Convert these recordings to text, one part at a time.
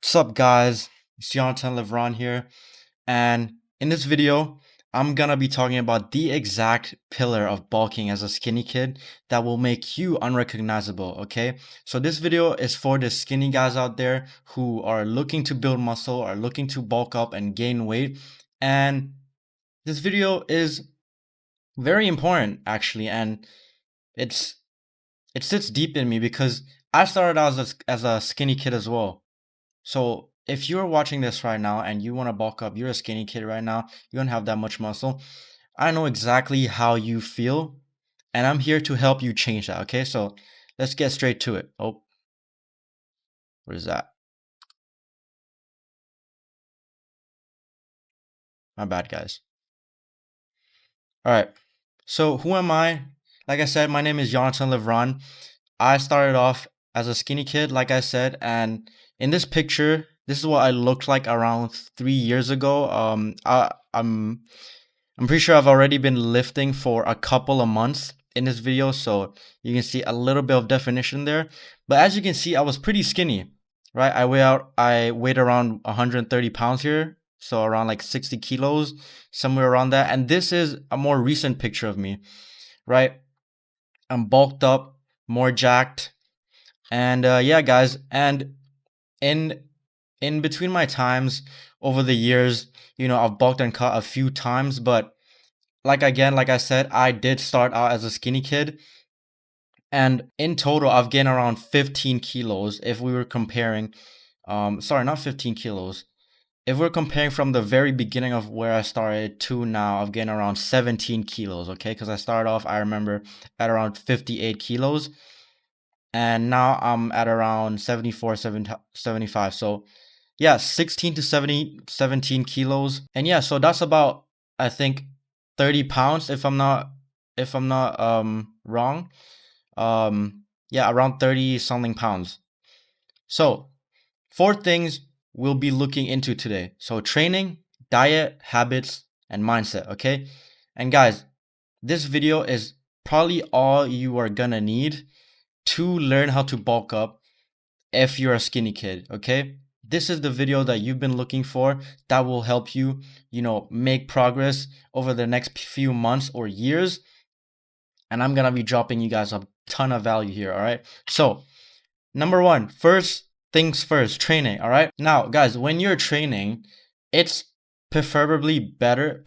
What's up, guys? It's Jonathan Levron here, and in this video, I'm gonna be talking about the exact pillar of bulking as a skinny kid that will make you unrecognizable, okay? So this video is for the skinny guys out there who are looking to build muscle, are looking to bulk up and gain weight, and this video is very important actually, and it's it sits deep in me because I started out as a skinny kid as well. So if you're watching this right now and you want to bulk up, you're a skinny kid right now, you don't have that much muscle. I know exactly how you feel, and I'm here to help you change that. Okay, so let's get straight to it. Oh, what is that? My bad, guys. All right. So who am I? Like I said, my name is Jonathan Levron. I started off as a skinny kid, like I said, and in this picture, this is what I looked like around 3 years ago. I'm pretty sure I've already been lifting for a couple of months in this video, so you can see a little bit of definition there. But as you can see, I was pretty skinny, right? I weighed around 130 pounds here, so around like 60 kilos, somewhere around that. And this is a more recent picture of me, right? I'm bulked up, more jacked, and yeah, guys. And in in between my times over the years, I've bulked and cut a few times, but like I said, I did start out as a skinny kid, and in total, I've gained around 15 kilos. If we were comparing, sorry, not 15 kilos. If we're comparing from the very beginning of where I started to now, I've gained around 17 kilos. Okay, because I started off, I remember, at around 58 kilos, and now I'm at around 74, 75. So yeah, 16 to 17 kilos. And yeah, so that's about, I think, 30 pounds if I'm not wrong. Yeah, around 30 something pounds. So, four things we'll be looking into today. So, training, diet, habits, and mindset, okay? And guys, this video is probably all you are gonna need to learn how to bulk up if you're a skinny kid, okay? This is the video that you've been looking for that will help you, make progress over the next few months or years. And I'm gonna be dropping you guys a ton of value here, all right? So, number one, first things first, training, all right? Now, guys, when you're training, it's preferably better,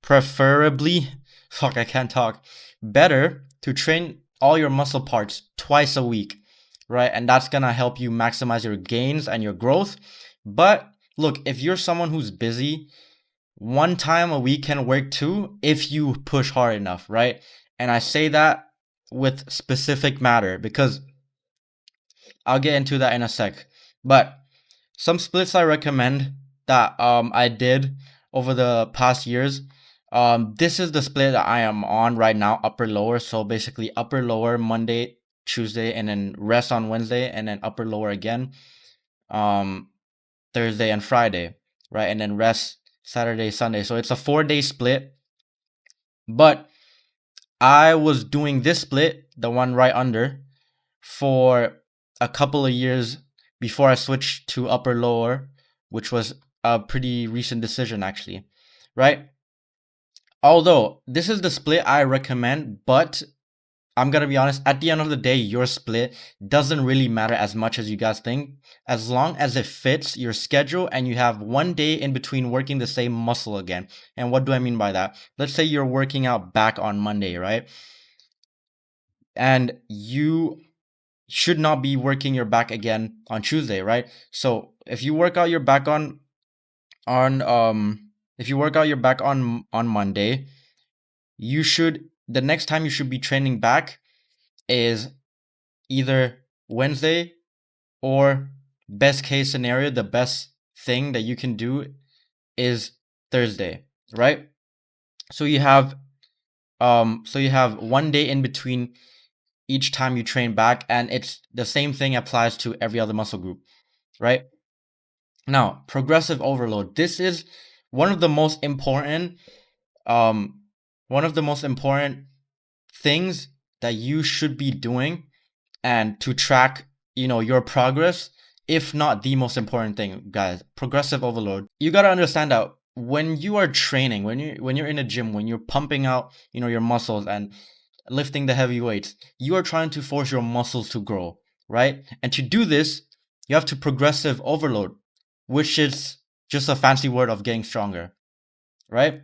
preferably, fuck, I can't talk, better to train all your muscle parts twice a week, right? And that's gonna help you maximize your gains and your growth. But look, if you're someone who's busy, one time a week can work too if you push hard enough, right? And I say that with specific matter because I'll get into that in a sec. But some splits I recommend that I did over the past years. This is the split that I am on right now, upper lower. So basically upper lower Monday, Tuesday, and then rest on Wednesday, and then upper lower again. Um, Thursday and Friday, right? And then rest Saturday, Sunday. So it's a 4-day split. But I was doing this split, the one right under, for a couple of years before I switched to upper lower, which was a pretty recent decision actually, right? Although this is the split I recommend, but I'm gonna be honest, at the end of the day, your split doesn't really matter as much as you guys think, as long as it fits your schedule and you have one day in between working the same muscle again. And what do I mean by that? Let's say you're working out back on Monday, right? And you should not be working your back again on Tuesday, right? So if you work out your back on if you work out your back on Monday, you should the next time you should be training back is either Wednesday, or best case scenario, the best thing that you can do is Thursday, right? So you have one day in between each time you train back, and it's the same thing applies to every other muscle group, right? Now, progressive overload. This is one of the most important um one of the most important things that you should be doing and to track, your progress if not the most important thing, guys. Progressive overload. You got to understand that when you are training, when you're in a gym, when you're pumping out, your muscles and lifting the heavy weights, you are trying to force your muscles to grow, right? And to do this, you have to progressive overload, which is just a fancy word of getting stronger, right?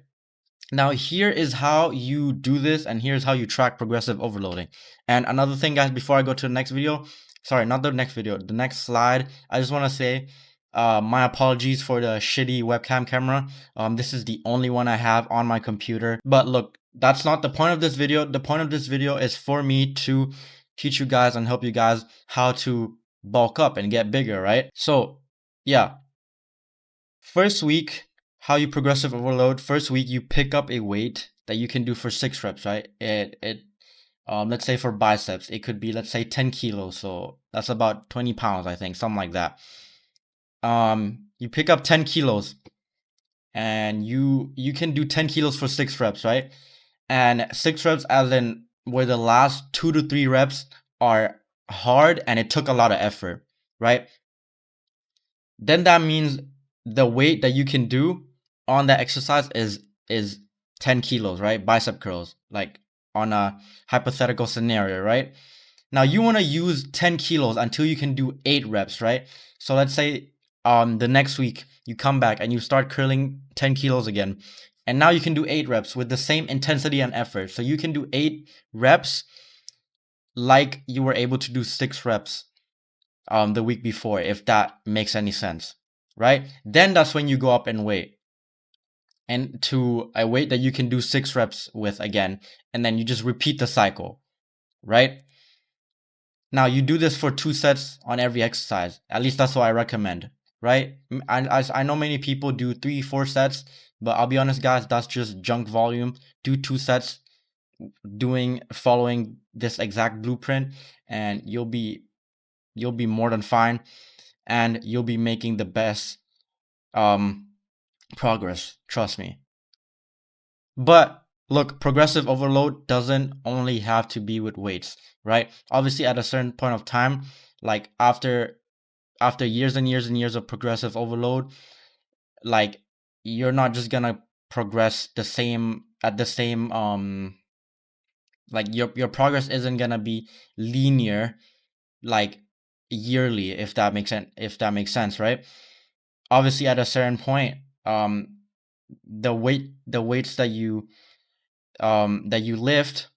Now, here is how you do this, and here's how you track progressive overloading. And another thing, guys, before I go to the next video, sorry, not the next video, the next slide, I just want to say my apologies for the shitty webcam camera. This is the only one I have on my computer. But look, that's not the point of this video. The point of this video is for me to teach you guys and help you guys how to bulk up and get bigger, right? So, yeah. First week, how you progressive overload. First week, you pick up a weight that you can do for 6 reps, right? Let's say for biceps, it could be, let's say 10 kilos. So that's about 20 pounds, I think, something like that. You pick up 10 kilos and you can do 10 kilos for 6 reps, right? And 6 reps, as in where the last 2 to 3 reps are hard and it took a lot of effort, right? Then that means the weight that you can do on that exercise is 10 kilos, right? Bicep curls, like on a hypothetical scenario, right? Now you want to use 10 kilos until you can do 8 reps, right? So let's say the next week you come back and you start curling 10 kilos again. And now you can do 8 reps with the same intensity and effort. So you can do 8 reps like you were able to do 6 reps the week before, if that makes any sense, right? Then that's when you go up in weight and to a weight that you can do 6 reps with again, and then you just repeat the cycle, right? Now you do this for 2 sets on every exercise. At least that's what I recommend, right? I know many people do 3, 4 sets, but I'll be honest, guys, that's just junk volume. Do 2 sets, following this exact blueprint, and you'll be more than fine, and you'll be making the best progress, trust me. But look, progressive overload doesn't only have to be with weights, right? Obviously at a certain point of time, like after years and years and years of progressive overload, like you're not just gonna progress the same at the same like your progress isn't gonna be linear, like yearly, if that makes sense, right? Obviously at a certain point, the weights that you lift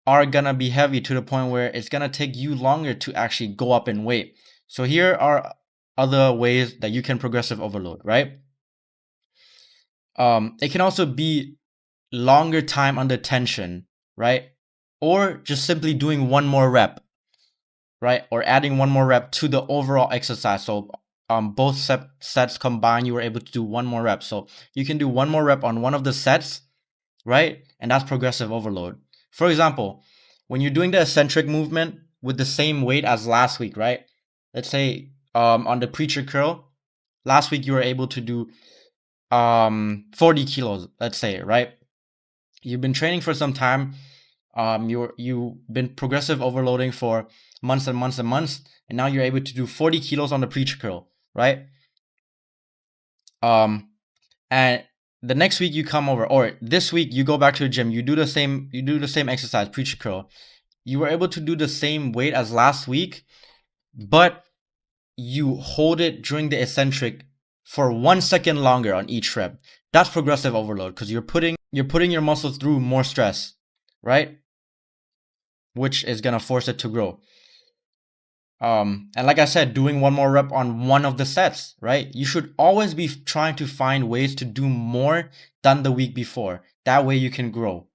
are gonna be heavy to the point where it's gonna take you longer to actually go up in weight. So here are other ways that you can progressive overload, right? It can also be longer time under tension, right? Or just simply doing one more rep, right? Or adding one more rep to the overall exercise. So both sets combined, you were able to do one more rep. So you can do one more rep on one of the sets, right? And that's progressive overload. For example, when you're doing the eccentric movement with the same weight as last week, right? Let's say on the preacher curl, last week you were able to do 40 kilos, let's say, right? You've been training for some time. You've been progressive overloading for months and months and months, and now you're able to do 40 kilos on the preacher curl, right? And the next week you come over, or this week you go back to the gym, you do the same exercise, preacher curl. You were able to do the same weight as last week, but you hold it during the eccentric for 1 second longer on each rep. That's progressive overload because you're putting your muscles through more stress, right? Which is gonna force it to grow. And like I said, doing one more rep on one of the sets, right? You should always be trying to find ways to do more than the week before. That way you can grow.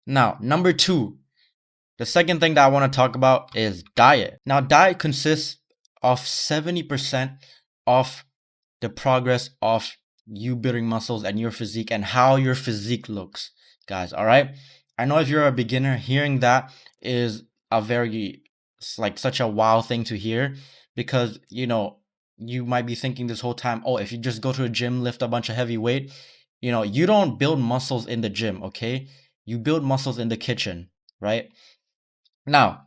Now, number 2, the second thing that I want to talk about is diet. Now, diet consists of 70% of the progress of you building muscles and your physique and how your physique looks, guys. All right. I know if you're a beginner, hearing that is a very, like, such a wow thing to hear, because you might be thinking this whole time, oh, if you just go to a gym, lift a bunch of heavy weight, you don't build muscles in the gym, okay? You build muscles in the kitchen, right? Now,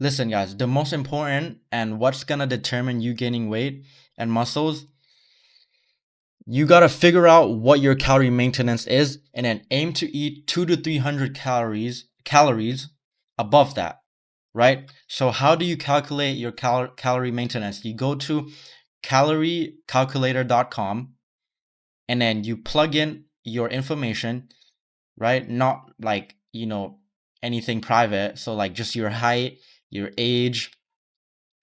Listen, guys, the most important and what's gonna determine you gaining weight and muscles, you gotta figure out what your calorie maintenance is and then aim to eat 200 to 300 calories above that, right? So how do you calculate your calorie maintenance? You go to caloriecalculator.com and then you plug in your information, right? Not like, anything private. So like just your height, your age,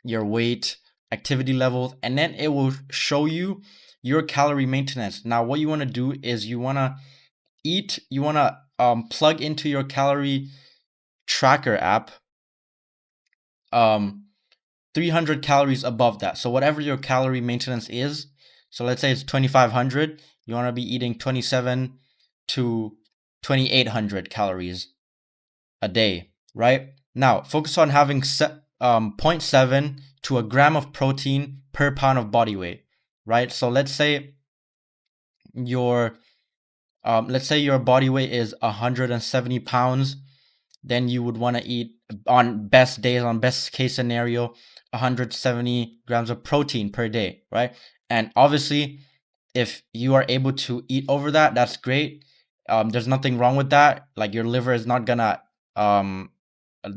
your weight, activity levels, and then it will show you your calorie maintenance. Now, what you want to do is you want to plug into your calorie tracker app um 300 calories above that. So whatever your calorie maintenance is, so let's say it's 2500, you want to be eating 27 to 2800 calories a day, right? Now, focus on having zero point 0.7 to a gram of protein per pound of body weight, right? So let's say your body weight is 170 pounds, then you would want to eat, on best days, on best case scenario, 170 grams of protein per day, right? And obviously, if you are able to eat over that, that's great. There's nothing wrong with that. Like your liver is not gonna um,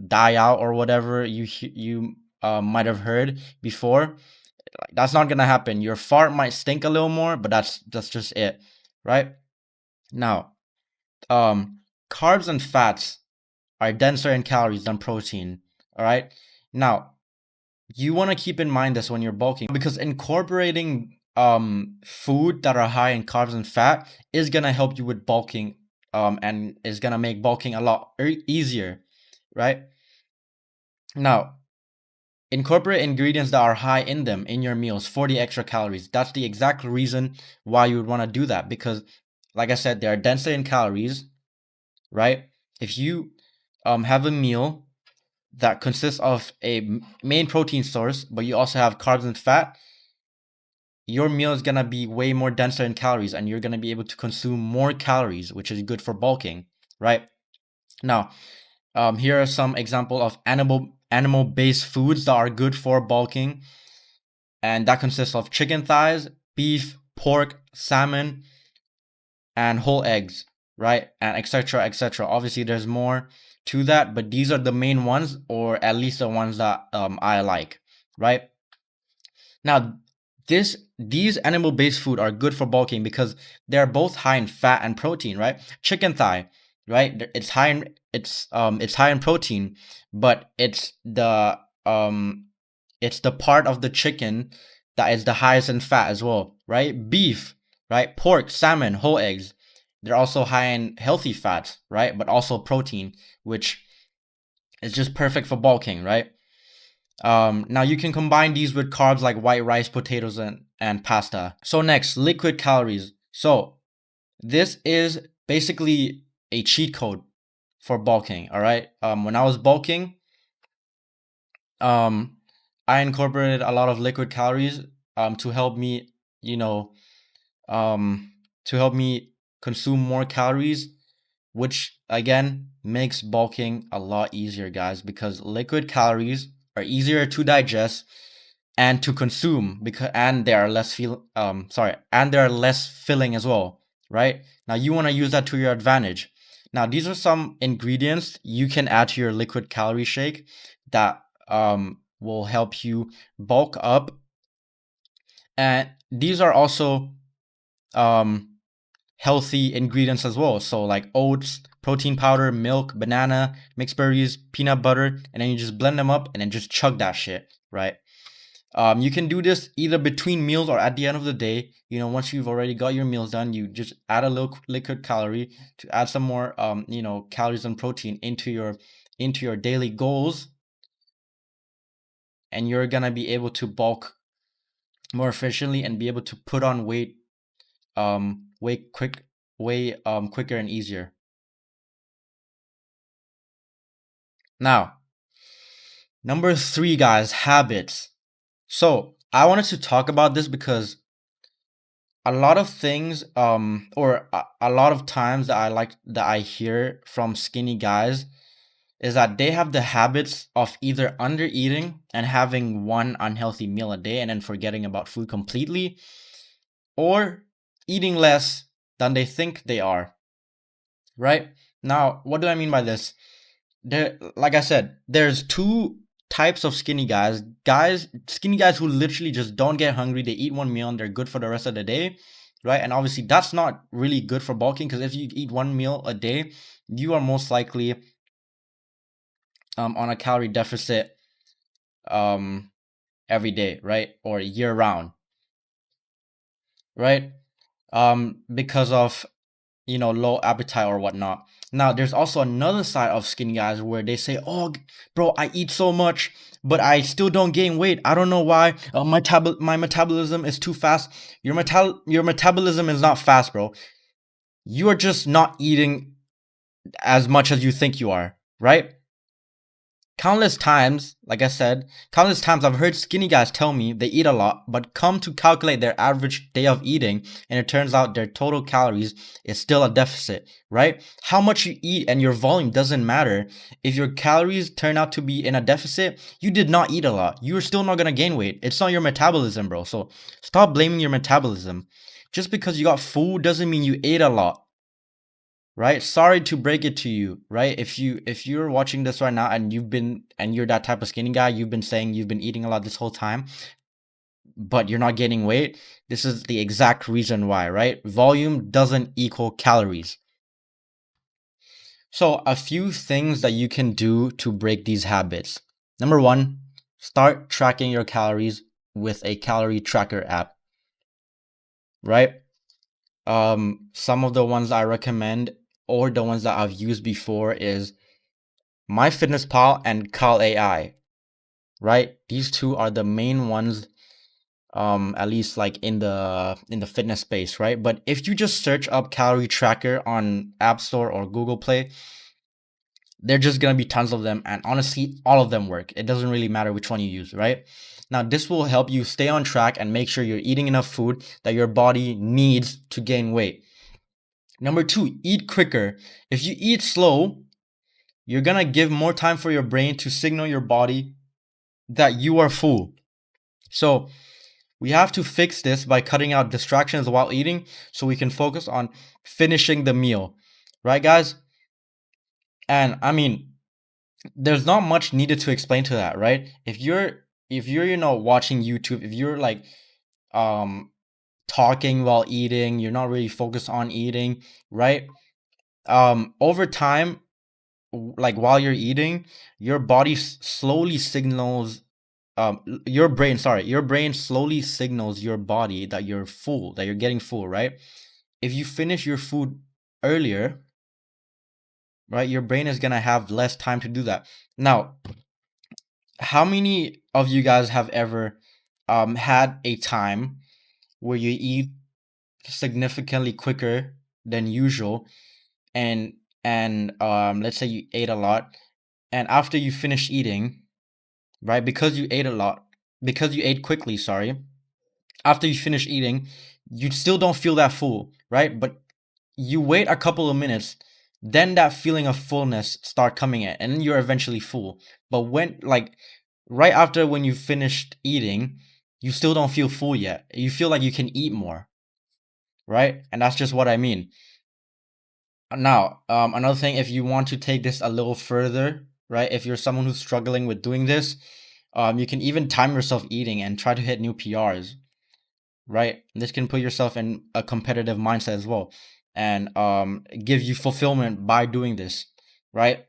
die out or whatever you might have heard before. Like, that's not gonna happen. Your fart might stink a little more, but that's just it, right? Now, um, carbs and fats are denser in calories than protein. All right. Now, you want to keep in mind this when you're bulking, because incorporating food that are high in carbs and fat is gonna help you with bulking, and is gonna make bulking a lot easier, right? Now, incorporate ingredients that are high in them in your meals for the extra calories. That's the exact reason why you would want to do that, because like I said, they are denser in calories, right? If you have a meal that consists of a main protein source, but you also have carbs and fat, your meal is gonna be way more denser in calories, and you're gonna be able to consume more calories, which is good for bulking, right? Now, here are some example of animal-based foods that are good for bulking, and that consists of chicken thighs, beef, pork, salmon, and whole eggs, right? And etc. etc. Obviously, there's more to that, but these are the main ones, or at least the ones that I like, right? Now, these animal-based food are good for bulking because they're both high in fat and protein, right? Chicken thigh, right? It's high in protein, but it's the part of the chicken that is the highest in fat as well, right? Beef, right? Pork, salmon, whole eggs. They're also high in healthy fats, right? But also protein, which is just perfect for bulking, right? Now you can combine these with carbs like white rice, potatoes, and pasta. So next, liquid calories. So this is basically a cheat code for bulking. All right. When I was bulking, um, I incorporated a lot of liquid calories to help me, you know, um, to help me consume more calories, which again makes bulking a lot easier, guys, because liquid calories are easier to digest and to consume, because and they are and they are less filling as well, right? Now you want to use that to your advantage. Now these are some ingredients you can add to your liquid calorie shake that will help you bulk up, and these are also um healthy ingredients as well. So like oats, protein powder, milk, banana, mixed berries, peanut butter, and then you just blend them up and then just chug that shit, right? You can do this either between meals or at the end of the day. Once you've already got your meals done, you just add a little liquid calorie to add some more, calories and protein into your daily goals, and you're gonna be able to bulk more efficiently and be able to put on weight, way quicker and easier. Now, number 3, guys, habits. So I wanted to talk about this because a lot of things, or a lot of times that I hear from skinny guys, is that they have the habits of either under eating and having one unhealthy meal a day and then forgetting about food completely, or eating less than they think they are, right? Now, what do I mean by this? There, like I said, there's two types of skinny guys. Skinny guys who literally just don't get hungry. They eat one meal and they're good for the rest of the day, right? And obviously, that's not really good for bulking, because if you eat one meal a day, you are most likely on a calorie deficit um, every day, right? Or year round, right? Because of low appetite or whatnot. Now, there's also another side of skinny guys where they say, "Oh, bro, I eat so much, but I still don't gain weight. I don't know why. My metabolism is too fast." Your metabolism is not fast, bro. You are just not eating as much as you think you are, right? Countless times, like I said, countless times I've heard skinny guys tell me they eat a lot, but come to calculate their average day of eating, and it turns out their total calories is still a deficit, right? How much you eat and your volume doesn't matter. If your calories turn out to be in a deficit, you did not eat a lot. You're still not gonna gain weight. It's not your metabolism, bro. So stop blaming your metabolism. Just because you got full doesn't mean you ate a lot, right? Sorry to break it to you, right? If you're watching this right now and you're that type of skinny guy, you've been saying you've been eating a lot this whole time, but you're not gaining weight. This is the exact reason why, right? Volume doesn't equal calories. So a few things that you can do to break these habits. Number one, start tracking your calories with a calorie tracker app, right? Some of the ones I recommend, or the ones that I've used before, is MyFitnessPal and Cal AI, right? These two are the main ones, at least like in the fitness space, right? But if you just search up calorie tracker on App Store or Google Play, there just gonna be tons of them, and honestly, all of them work. It doesn't really matter which one you use, right? Now, this will help you stay on track and make sure you're eating enough food that your body needs to gain weight. Number two, eat quicker. If you eat slow, you're gonna give more time for your brain to signal your body that you are full. So we have to fix this by cutting out distractions while eating so we can focus on finishing the meal. Right, guys? And I mean, there's not much needed to explain to that, right? If you're watching YouTube, if you're like um talking while eating, you're not really focused on eating, right? Over time, like while you're eating, your body slowly signals your brain slowly signals your body that you're full, that you're getting full, right? If you finish your food earlier, right, your brain is gonna have less time to do that. Now, how many of you guys have ever had a time where you eat significantly quicker than usual, and let's say you ate a lot, and after you finish eating, right, because you ate quickly, sorry, after you finish eating, you still don't feel that full, right? But you wait a couple of minutes, then that feeling of fullness start coming in, and then you're eventually full. But when, like, right after when you finished eating, you still don't feel full yet. You feel like you can eat more, right? And that's just what I mean. Now, another thing, if you want to take this a little further, right? If you're someone who's struggling with doing this, you can even time yourself eating and try to hit new PRs, right? This can put yourself in a competitive mindset as well, and give you fulfillment by doing this, right?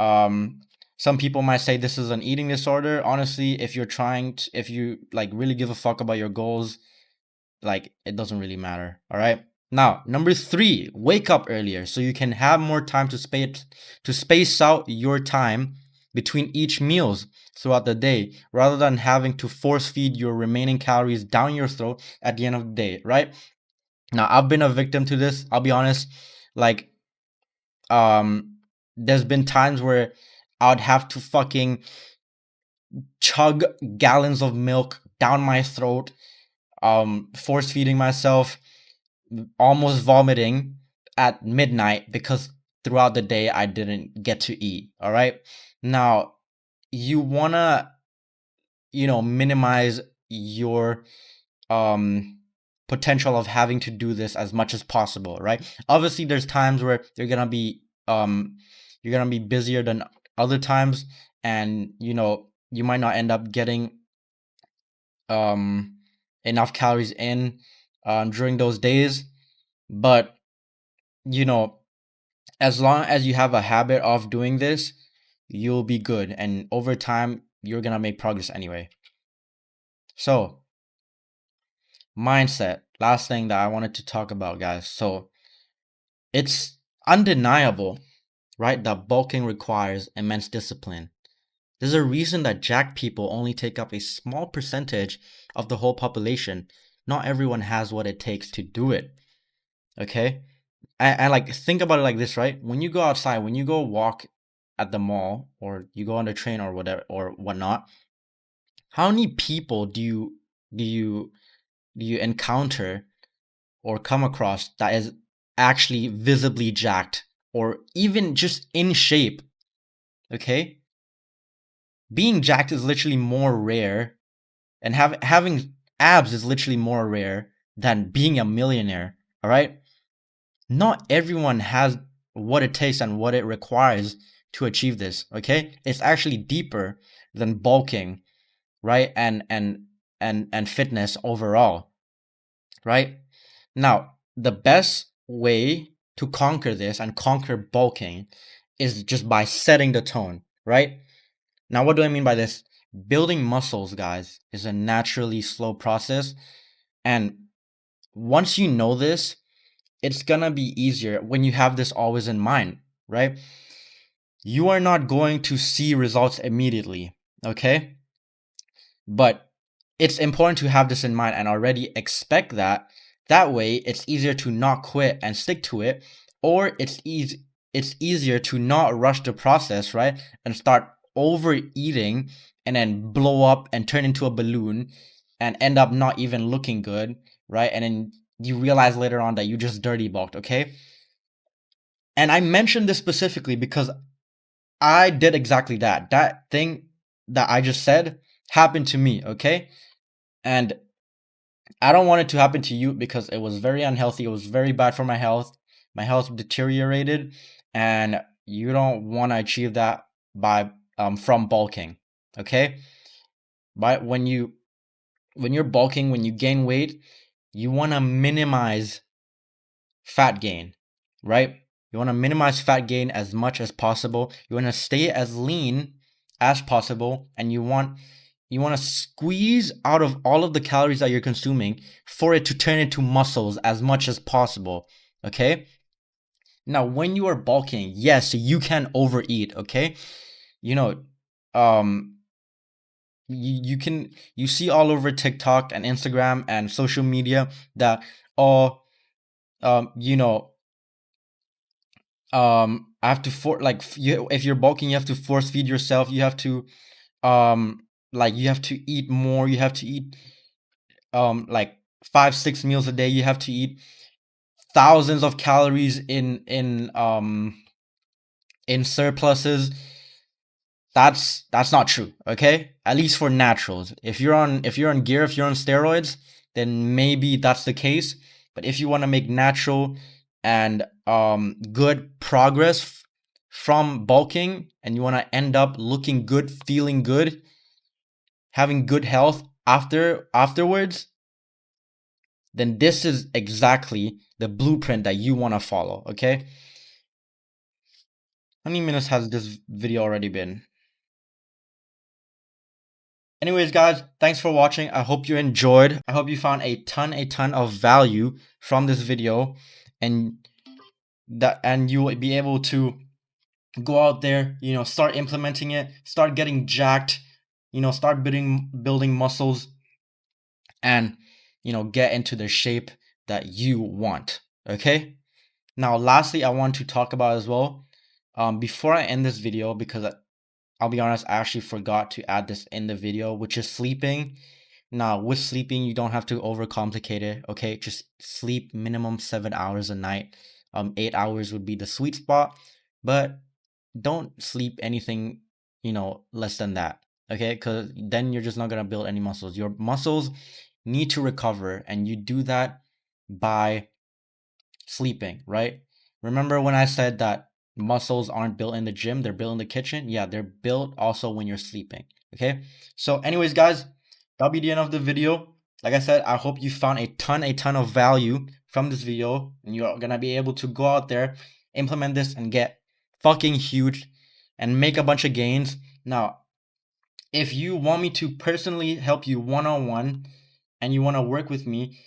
Um, some people might say this is an eating disorder. Honestly, if you like really give a fuck about your goals, like it doesn't really matter. All right. Now, number three, wake up earlier so you can have more time to space out your time between each meals throughout the day, rather than having to force feed your remaining calories down your throat at the end of the day, right? Now, I've been a victim to this. I'll be honest. Like, there's been times where I'd have to fucking chug gallons of milk down my throat, force feeding myself, almost vomiting at midnight because throughout the day I didn't get to eat. All right. Now, you want to, minimize your um potential of having to do this as much as possible, right? Obviously, there's times where you're gonna be busier than other times, and you might not end up getting um enough calories in during those days. But you know as long as you have a habit of doing this, you'll be good, and over time you're gonna make progress anyway. So, mindset, last thing that I wanted to talk about, guys. So it's undeniable, right, that bulking requires immense discipline. There's a reason that jacked people only take up a small percentage of the whole population. Not everyone has what it takes to do it. Okay? And like, think about it like this, right? When you go outside, when you go walk at the mall, or you go on the train or whatever or whatnot, how many people do you do you encounter or come across that is actually visibly jacked or even just in shape? Okay? Being jacked is literally more rare, and having abs is literally more rare than being a millionaire. All right? Not everyone has what it takes and what it requires to achieve this. Okay? It's actually deeper than bulking, right? And fitness overall, right? Now, the best way to conquer this and conquer bulking is just by setting the tone, right? Now, what do I mean by this? Building muscles, guys, is a naturally slow process. And once you know this, it's gonna be easier when you have this always in mind, right? You are not going to see results immediately, okay? But it's important to have this in mind and already expect that. That way, it's easier to not quit and stick to it, or it's easier to not rush the process, right? And start overeating and then blow up and turn into a balloon and end up not even looking good, right? And then you realize later on that you just dirty bulked, okay? And I mentioned this specifically because I did exactly that. That thing that I just said happened to me, okay? And I don't want it to happen to you because it was very unhealthy. It was very bad for my health. My health deteriorated, and you don't want to achieve that by from bulking. Okay? But when you're bulking, when you gain weight, you want to minimize fat gain, right? You want to minimize fat gain as much as possible. You want to stay as lean as possible, and you want to squeeze out of all of the calories that you're consuming for it to turn into muscles as much as possible. Okay? Now, when you are bulking, yes, you can overeat, okay? You know, um you see all over TikTok and Instagram and social media that, oh, you know, I have to if you're bulking, you have to force feed yourself. You have to you have to eat more. You have to eat like 5 6 meals a day. You have to eat thousands of calories in surpluses. That's not true, okay? At least for naturals. If you're on gear, if you're on steroids, then maybe that's the case. But if you want to make natural and good progress from bulking, and you want to end up looking good, feeling good, having good health afterwards, then this is exactly the blueprint that you want to follow, okay? How many minutes has this video already been? Anyways, guys, thanks for watching. I hope you enjoyed. I hope you found a ton of value from this video, and you will be able to go out there, start implementing it, start getting jacked, start building muscles, and get into the shape that you want. Okay? Now, lastly, I want to talk about as well, before I end this video, because I'll be honest, I actually forgot to add this in the video, which is sleeping. Now, with sleeping, you don't have to overcomplicate it, okay? Just sleep minimum 7 hours a night. 8 hours would be the sweet spot. but don't sleep anything, less than that. Okay, because then you're just not gonna build any muscles. Your muscles need to recover, and you do that by sleeping, right? Remember when I said that muscles aren't built in the gym, they're built in the kitchen? Yeah, they're built also when you're sleeping. Okay. So, anyways, guys, that'll be the end of the video. Like I said, I hope you found a ton of value from this video, and you're gonna be able to go out there, implement this, and get fucking huge and make a bunch of gains. Now, if you want me to personally help you one on one and you want to work with me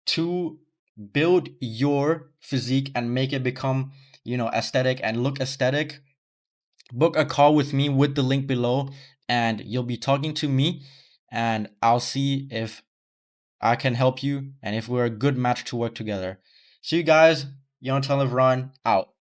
to build your physique and make it become, aesthetic and look aesthetic, book a call with me with the link below, and you'll be talking to me, and I'll see if I can help you and if we're a good match to work together. See you guys. Young Live Run out.